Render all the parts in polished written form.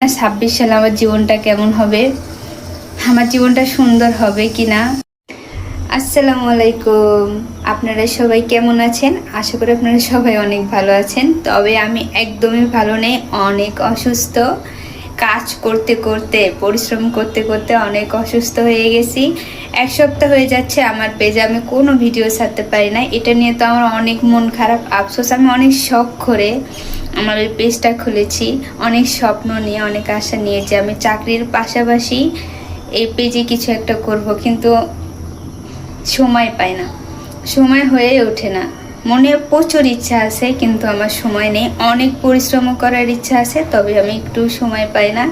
26 সালে আমার জীবনটা কেমন হবে, আমার জীবনটা সুন্দর হবে কিনা। আসসালামু আলাইকুম, আপনারা সবাই কেমন আছেন? আশা করি আপনারা সবাই অনেক ভালো আছেন। তবে আমি একদমই ভালো নেই, অনেক অসুস্থ। কাজ করতে করতে পরিশ্রম করতে করতে অনেক অসুস্থ হয়ে গেছি। এক সপ্তাহ হয়ে যাচ্ছে আমার পেজে আমি কোনো ভিডিও ছাড়তে পারি না। এটা নিয়ে তো আমার অনেক মন খারাপ, আফসোস। আমি অনেক শখ করে আমার ওই পেজটা খুলেছি, অনেক স্বপ্ন নিয়ে, অনেক আশা নিয়ে যে আমি চাকরির পাশাপাশি এই পেজে কিছু একটা করব, কিন্তু সময় পাই না, সময় হয়ে ওঠে না। মনে প্রচুর ইচ্ছা আছে কিন্তু আমার সময় নেই। অনেক পরিশ্রম করার ইচ্ছা আছে, তবে আমি একটু সময় পাই না।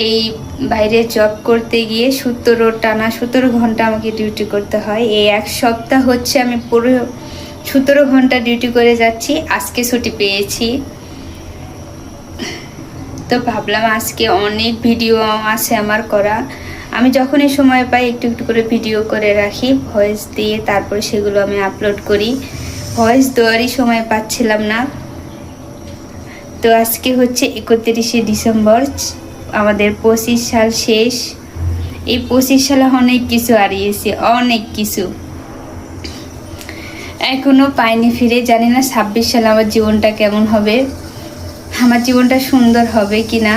এই বাইরে জব করতে গিয়ে 17 ঘন্টা আমাকে ডিউটি করতে হয়। এই এক সপ্তাহ হচ্ছে আমি পুরো 17 ঘন্টা ডিউটি করে যাচ্ছি। আজকে ছুটি পেয়েছি, তো ভাবলাম আজকে অনেক ভিডিও আছে আমার করা। আমি যখনই সময় পাই একটু একটু করে ভিডিও করে রাখি, ভয়েস দিয়ে, তারপরে সেগুলো আমি আপলোড করি। ভয়েস দেওয়ারই সময় পাচ্ছিলাম না। তো আজকে হচ্ছে 31শে ডিসেম্বর, আমাদের 25 সাল শেষ। এই 25 সালে অনেক কিছু হারিয়েছি, অনেক কিছু এখনো পাইনি ফিরে। জানি না 26 সালে আমার জীবনটা কেমন হবে, আমার জীবনটা সুন্দর হবে কিনা।